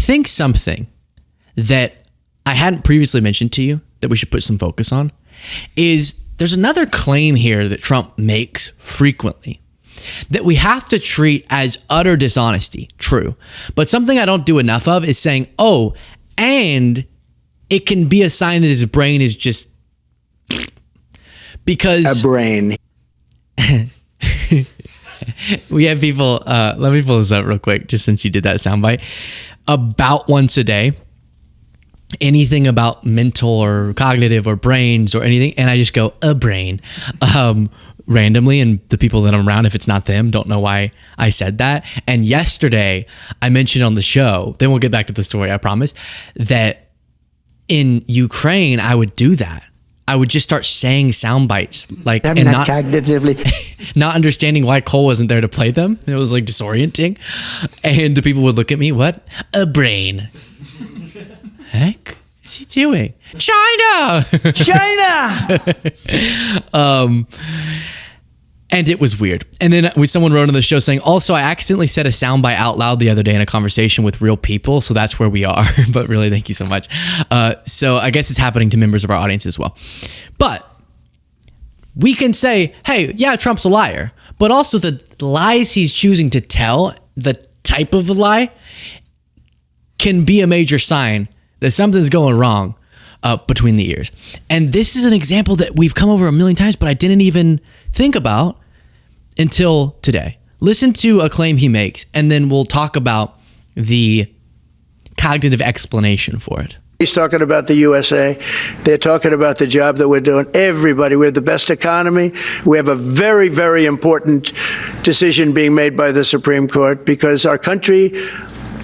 think something that I hadn't previously mentioned to you that we should put some focus on is there's another claim here that Trump makes frequently that we have to treat as utter dishonesty. True. But something I don't do enough of is saying, oh, and it can be a sign that his brain is just because a brain. We have people, let me pull this up real quick, just since you did that soundbite. About once a day, anything about mental or cognitive or brains or anything, and I just go, a brain, randomly, and the people that I'm around, if it's not them, don't know why I said that. And yesterday, I mentioned on the show, then we'll get back to the story, I promise, that in Ukraine, I would do that. I would just start saying sound bites, like, and not cognitively, not understanding why Cole wasn't there to play them. It was like disorienting, and the people would look at me. What? A brain? Heck is he doing? China. And it was weird. And then someone wrote on the show saying, also, I accidentally said a soundbite out loud the other day in a conversation with real people. So that's where we are. But really, thank you so much. So I guess it's happening to members of our audience as well. But we can say, hey, yeah, Trump's a liar. But also the lies he's choosing to tell, the type of the lie, can be a major sign that something's going wrong between the ears. And this is an example that we've come over a million times, but I didn't even think about until today. Listen to a claim he makes, and then we'll talk about the cognitive explanation for it. He's talking about the USA. They're talking about the job that we're doing. Everybody, we have the best economy. We have a very, very important decision being made by the Supreme Court because our country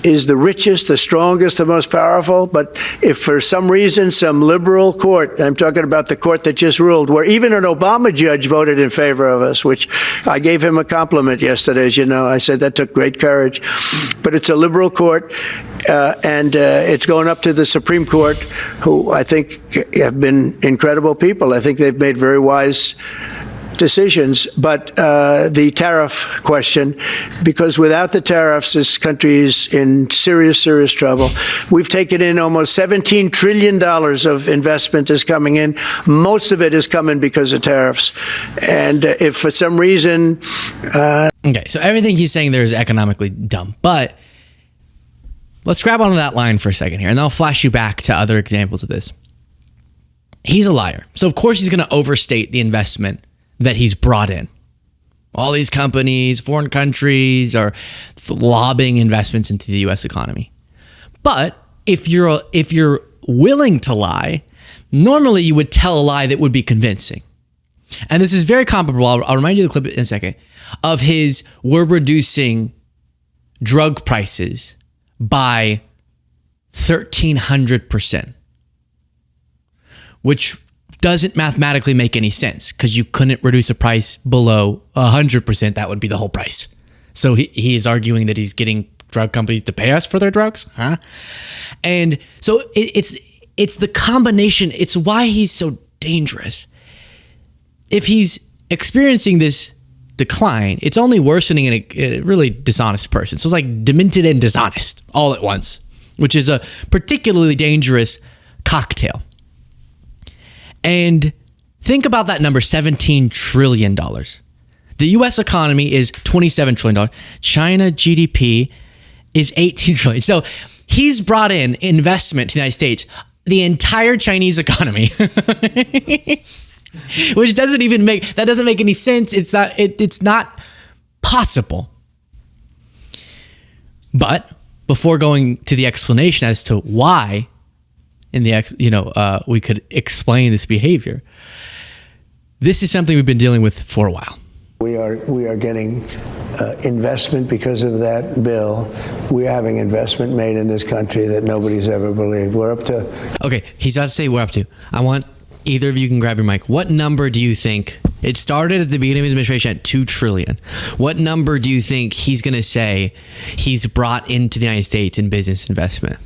is the richest, the strongest, the most powerful. But if for some reason some liberal court, I'm talking about the court that just ruled, where even an Obama judge voted in favor of us, which I gave him a compliment yesterday, as you know. I said that took great courage. But it's a liberal court, and it's going up to the Supreme Court, who I think have been incredible people. I think they've made very wise decisions. But the tariff question, because without the tariffs, this country is in serious, serious trouble. We've taken in almost $17 trillion of investment is coming in. Most of it is coming because of tariffs. And if for some reason... Okay, so everything he's saying there is economically dumb. But let's grab onto that line for a second here, and then I'll flash you back to other examples of this. He's a liar. So of course he's going to overstate the investment that he's brought in. All these companies, foreign countries are lobbing investments into the U.S. economy. But if you're willing to lie, normally you would tell a lie that would be convincing. And this is very comparable. I'll remind you of the clip in a second of his, we're reducing drug prices by 1,300%, which doesn't mathematically make any sense because you couldn't reduce a price below 100%. That would be the whole price. So he is arguing that he's getting drug companies to pay us for their drugs, huh? And so it's the combination. It's why he's so dangerous. If he's experiencing this decline, it's only worsening in a really dishonest person. So it's like demented and dishonest all at once, which is a particularly dangerous cocktail. And think about that number, $17 trillion. The U.S. economy is $27 trillion. China GDP is $18 trillion. So he's brought in investment to the United States, the entire Chinese economy, which doesn't make any sense. It's not possible. But before going to the explanation as to why we could explain this behavior, this is something we've been dealing with for a while. We are getting investment because of that bill. We're having investment made in this country that nobody's ever believed. We're up to... Okay, he's about to say we're up to. I want either of you can grab your mic. What number do you think? It started at the beginning of his administration at $2 trillion. What number do you think he's going to say he's brought into the United States in business investment?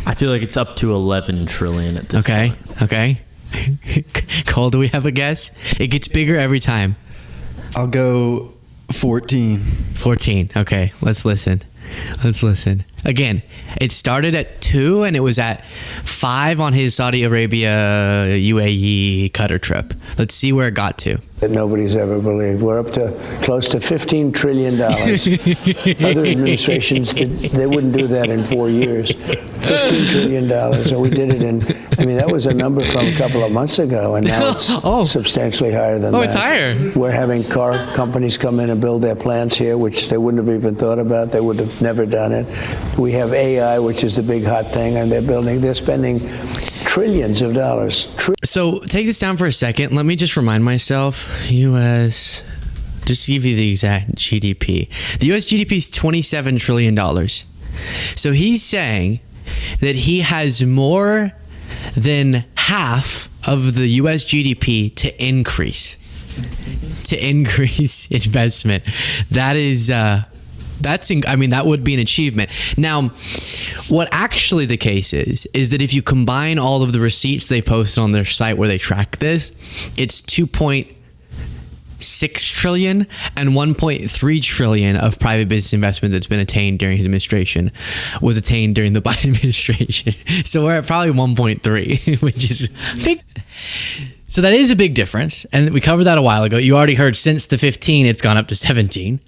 I feel like it's up to 11 trillion at this point. Okay. Cole, do we have a guess? It gets bigger every time. I'll go 14. 14. Okay, let's listen. Let's listen. Again, it started at 2 and it was at 5 on his Saudi Arabia UAE Qatar trip. Let's see where it got to. That nobody's ever believed. We're up to close to $15 trillion. Other administrations, they wouldn't do that in 4 years. $15 trillion. And we did it in, I mean, that was a number from a couple of months ago, and now it's substantially higher than that. Oh, it's higher. We're having car companies come in and build their plants here, which they wouldn't have even thought about. They would have never done it. We have AI, which is the big hot thing, and they're spending trillions of dollars. So take this down for a second. Let me just remind myself, U.S., just to give you the exact GDP. The U.S. GDP is $27 trillion. So he's saying that he has more than half of the U.S. GDP to increase investment. That is... that would be an achievement. Now, what actually the case is that if you combine all of the receipts they posted on their site where they track this, it's 2.6 trillion and 1.3 trillion of private business investment that's been attained during his administration was attained during the Biden administration. So we're at probably 1.3, which is big. So that is a big difference. And we covered that a while ago. You already heard since the 15, it's gone up to 17.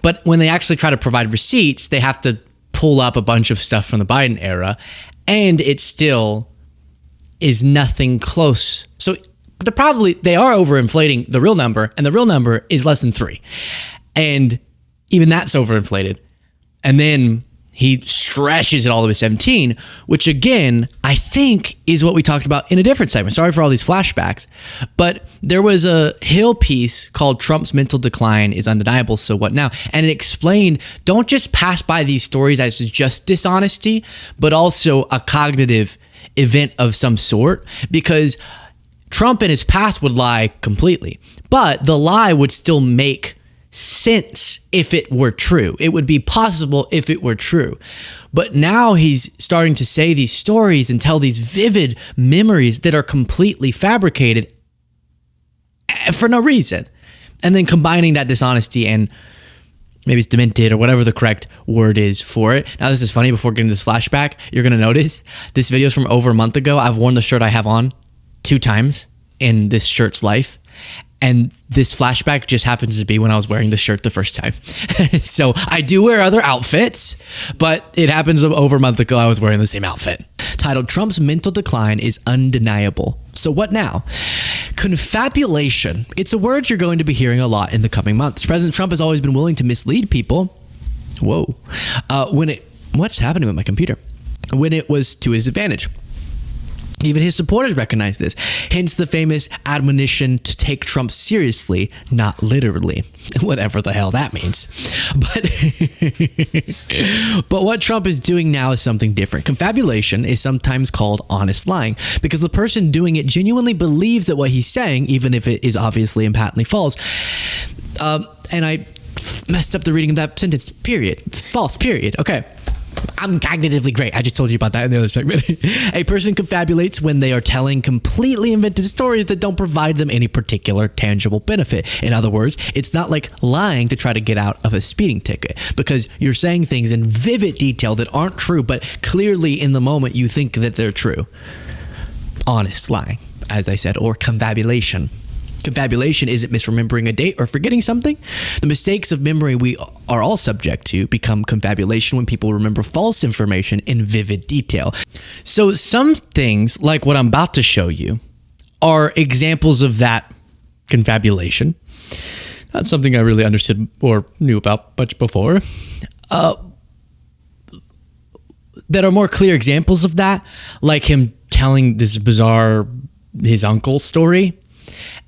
But when they actually try to provide receipts, they have to pull up a bunch of stuff from the Biden era, and it still is nothing close. So they are overinflating the real number, and the real number is less than 3. And even that's overinflated. And then he stretches it all the way to 17, which again, I think is what we talked about in a different segment. Sorry for all these flashbacks, but there was a Hill piece called Trump's Mental Decline is Undeniable, So What Now? And it explained, don't just pass by these stories as just dishonesty, but also a cognitive event of some sort, because Trump in his past would lie completely, but the lie would still make sense if it were true. It would be possible if it were true. But now he's starting to say these stories and tell these vivid memories that are completely fabricated for no reason. And then combining that dishonesty and maybe it's demented or whatever the correct word is for it. Now, this is funny. Before getting this flashback, you're going to notice this video is from over a month ago. I've worn the shirt I have on 2 times in this shirt's life. And this flashback just happens to be when I was wearing the shirt the first time. So I do wear other outfits, but it happens over a month ago I was wearing the same outfit. Titled, Trump's Mental Decline is Undeniable. So what now? Confabulation. It's a word you're going to be hearing a lot in the coming months. President Trump has always been willing to mislead people. Whoa. What's happening with my computer? When it was to his advantage. Even his supporters recognize this. Hence the famous admonition to take Trump seriously, not literally. Whatever the hell that means. But what Trump is doing now is something different. Confabulation is sometimes called honest lying because the person doing it genuinely believes that what he's saying, even if it is obviously and patently false. And I messed up the reading of that sentence. Period. False. Period. Okay. I'm cognitively great. I just told you about that in the other segment. A person confabulates when they are telling completely invented stories that don't provide them any particular tangible benefit. In other words, it's not like lying to try to get out of a speeding ticket because you're saying things in vivid detail that aren't true, but clearly in the moment you think that they're true. Honest lying, as they said, or confabulation. Confabulation isn't misremembering a date or forgetting something. The mistakes of memory we are all subject to become confabulation when people remember false information in vivid detail. So some things, like what I'm about to show you, are examples of that confabulation. Not something I really understood or knew about much before. That are more clear examples of that, like him telling this bizarre, his uncle story.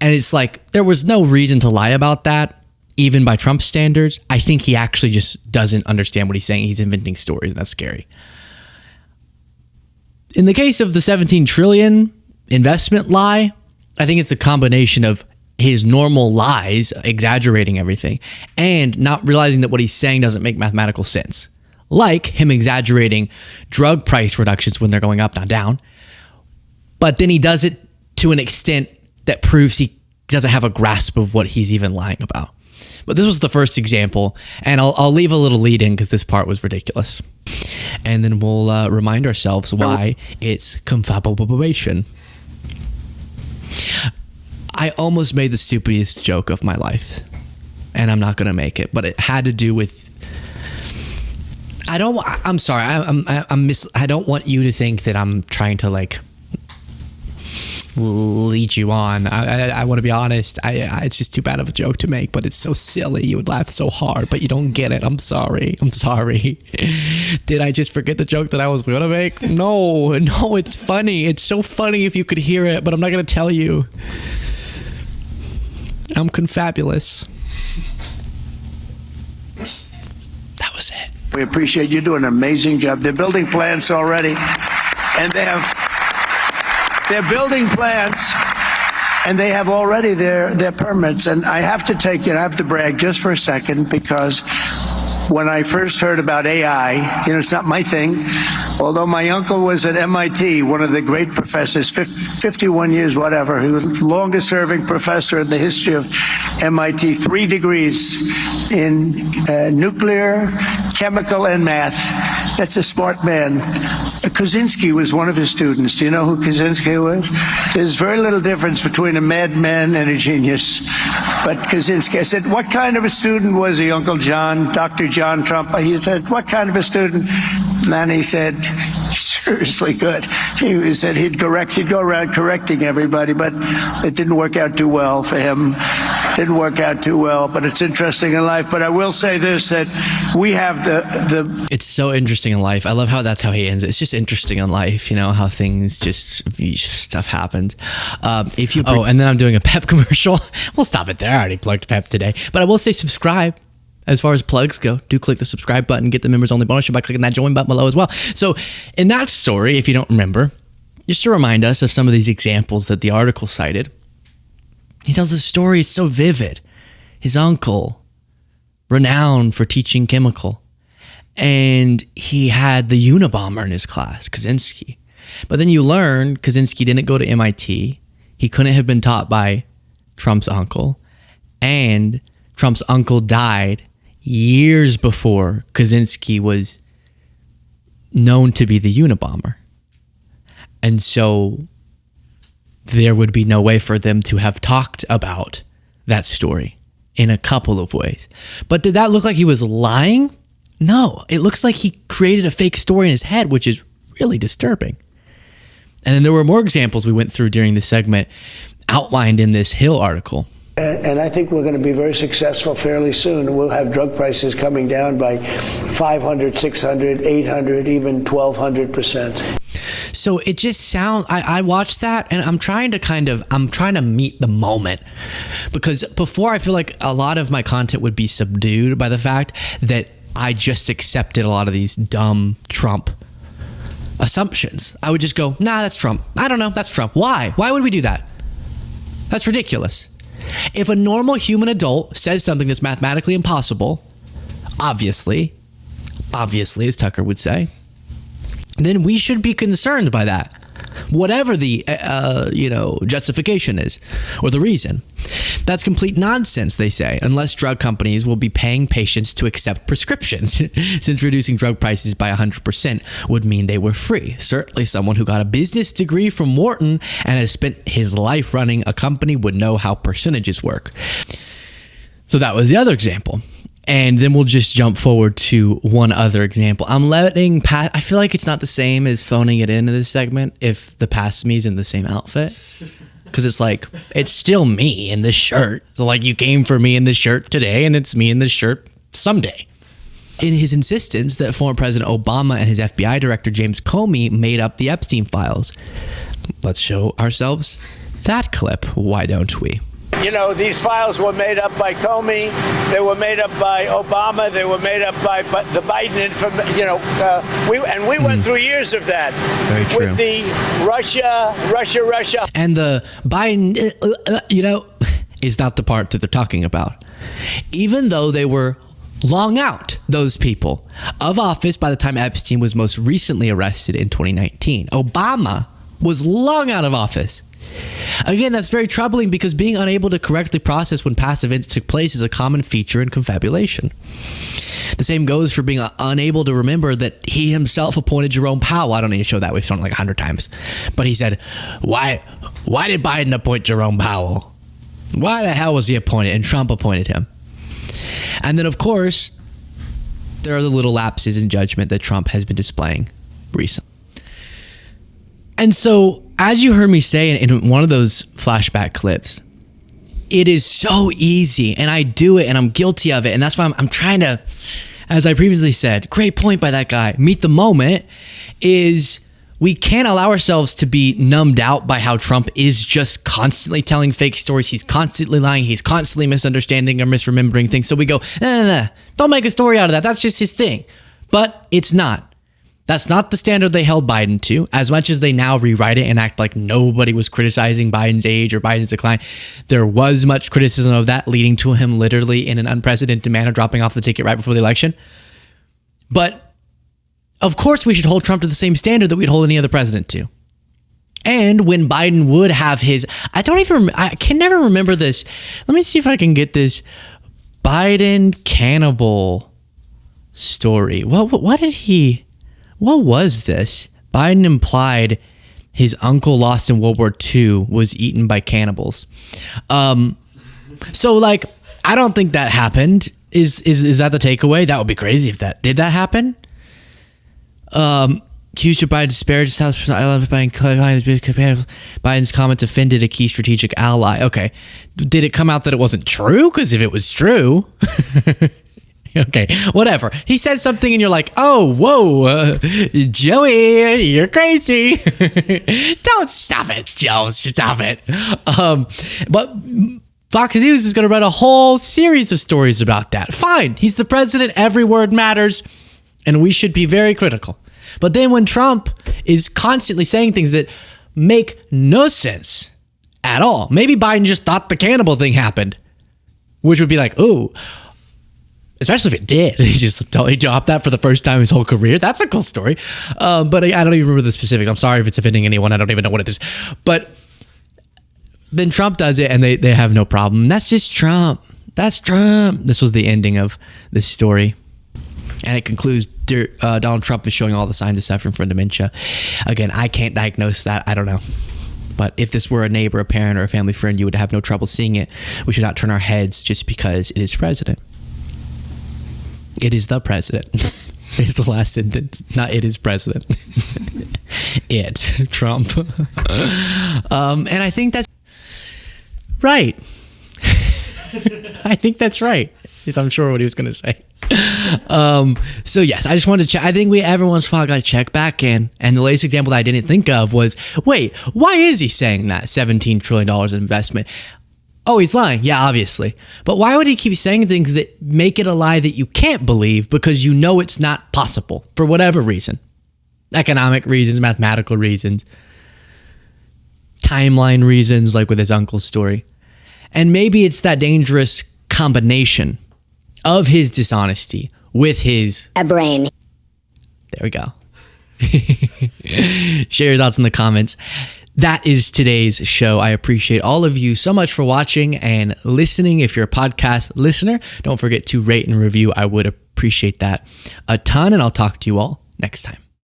And it's like, there was no reason to lie about that, even by Trump's standards. I think he actually just doesn't understand what he's saying. He's inventing stories, and that's scary. In the case of the 17 trillion investment lie, I think it's a combination of his normal lies, exaggerating everything, and not realizing that what he's saying doesn't make mathematical sense. Like him exaggerating drug price reductions when they're going up, not down. But then he does it to an extent that proves he doesn't have a grasp of what he's even lying about. But this was the first example, and I'll leave a little lead in because this part was ridiculous. And then we'll remind ourselves why it's confabulation. I almost made the stupidest joke of my life, and I'm not going to make it, but it had to do with... I'm sorry. I don't want you to think that I'm trying to like lead you on. I want to be honest. It's just too bad of a joke to make, but it's so silly. You would laugh so hard, but you don't get it. I'm sorry. Did I just forget the joke that I was going to make? No, it's funny. It's so funny if you could hear it, but I'm not going to tell you. I'm confabulous. That was it. We appreciate you doing an amazing job. They're building plants already, and they're building plants, and they have already their permits. And I have to brag just for a second, because when I first heard about AI, it's not my thing. Although my uncle was at MIT, one of the great professors, 51 years, whatever, he was the longest serving professor in the history of MIT, 3 degrees in nuclear, chemical, and math. That's a smart man. Kaczynski was one of his students. Do you know who Kaczynski was? There's very little difference between a madman and a genius. But Kaczynski, I said, what kind of a student was he, Uncle John, Dr. John Trump? He said, what kind of a student? And he said, seriously good. He said he'd go around correcting everybody, but it didn't work out too well for him. Didn't work out too well, but it's interesting in life. But I will say this, that we have the It's so interesting in life. I love how that's how he ends it. It's just interesting in life, how things stuff happens. And then I'm doing a Pep commercial. We'll stop it there. I already plugged Pep today. But I will say subscribe. As far as plugs go, do click the subscribe button, get the members only bonus by clicking that join button below as well. So in that story, if you don't remember, just to remind us of some of these examples that the article cited, he tells the story, it's so vivid. His uncle, renowned for teaching chemical, and he had the Unabomber in his class, Kaczynski. But then you learn Kaczynski didn't go to MIT. He couldn't have been taught by Trump's uncle, and Trump's uncle died years before Kaczynski was known to be the Unabomber. And so there would be no way for them to have talked about that story in a couple of ways. But did that look like he was lying? No, it looks like he created a fake story in his head, which is really disturbing. And then there were more examples we went through during this segment outlined in this Hill article. And I think we're going to be very successful fairly soon. We'll have drug prices coming down by 500, 600, 800, even 1,200%. So it just sounds, I watched that and I'm trying to meet the moment, because before I feel like a lot of my content would be subdued by the fact that I just accepted a lot of these dumb Trump assumptions. I would just go, nah, that's Trump. I don't know, that's Trump. Why? Why would we do that? That's ridiculous. If a normal human adult says something that's mathematically impossible, obviously, as Tucker would say, then we should be concerned by that, whatever the justification is or the reason. That's complete nonsense, they say, unless drug companies will be paying patients to accept prescriptions, since reducing drug prices by 100% would mean they were free. Certainly someone who got a business degree from Wharton and has spent his life running a company would know how percentages work. So that was the other example. And then we'll just jump forward to one other example. I'm letting I feel like it's not the same as phoning it into this segment if the past me's in the same outfit. Because it's like, it's still me in this shirt. So like, you came for me in this shirt today, and it's me in this shirt someday. In his insistence that former President Obama and his FBI director James Comey made up the Epstein files. Let's show ourselves that clip. Why don't we? These files were made up by Comey. They were made up by Obama. They were made up by the Biden. We went through years of that. Very true. With the Russia. And the Biden, is not the part that they're talking about. Even though they were long out, those people, of office by the time Epstein was most recently arrested in 2019. Obama was long out of office. Again, that's very troubling because being unable to correctly process when past events took place is a common feature in confabulation. The same goes for being unable to remember that he himself appointed Jerome Powell. I don't need to show that. We've shown it like 100 times. But he said, why did Biden appoint Jerome Powell? Why the hell was he appointed? And Trump appointed him. And then, of course, there are the little lapses in judgment that Trump has been displaying recently. And so, as you heard me say in one of those flashback clips, it is so easy, and I do it, and I'm guilty of it, and that's why I'm trying to, as I previously said, great point by that guy, meet the moment, is we can't allow ourselves to be numbed out by how Trump is just constantly telling fake stories. He's constantly lying. He's constantly misunderstanding or misremembering things. So we go, no, don't make a story out of that. That's just his thing. But it's not. That's not the standard they held Biden to. As much as they now rewrite it and act like nobody was criticizing Biden's age or Biden's decline, there was much criticism of that, leading to him literally in an unprecedented manner dropping off the ticket right before the election. But of course we should hold Trump to the same standard that we'd hold any other president to. And when Biden would have his, I can never remember this. Let me see if I can get this Biden cannibal story. What was this? Biden implied his uncle lost in World War II was eaten by cannibals. So like, I don't think that happened. Is that the takeaway? That would be crazy if that did that happen. Accused of Biden disparaged Biden's comments offended a key strategic ally. Okay, did it come out that it wasn't true? Because if it was true. Okay, whatever. He said something and you're like, oh, whoa, Joey, you're crazy. Don't stop it, Joe. Stop it. But Fox News is going to run a whole series of stories about that. Fine. He's the president. Every word matters. And we should be very critical. But then when Trump is constantly saying things that make no sense at all, maybe Biden just thought the cannibal thing happened, which would be like, ooh. Especially if it did. He dropped that for the first time in his whole career. That's a cool story. But I don't even remember the specifics. I'm sorry if it's offending anyone. I don't even know what it is. But then Trump does it and they have no problem. That's just Trump. That's Trump. This was the ending of this story. And it concludes, Donald Trump is showing all the signs of suffering from dementia. Again, I can't diagnose that. I don't know. But if this were a neighbor, a parent, or a family friend, you would have no trouble seeing it. We should not turn our heads just because it is president. It is the president. Is the last sentence. Not it is president. It. Trump. And I think that's right. I think that's right. Is I'm sure what he was going to say. So yes, I just wanted to check. I think we every once in a while got to check back in. And the latest example that I didn't think of was, wait, why is he saying that $17 trillion in investment? Oh, he's lying. Yeah, obviously. But why would he keep saying things that make it a lie that you can't believe because you know it's not possible for whatever reason? Economic reasons, mathematical reasons, timeline reasons, like with his uncle's story. And maybe it's that dangerous combination of his dishonesty with his brain. There we go. Share your thoughts in the comments. That is today's show. I appreciate all of you so much for watching and listening. If you're a podcast listener, don't forget to rate and review. I would appreciate that a ton, and I'll talk to you all next time.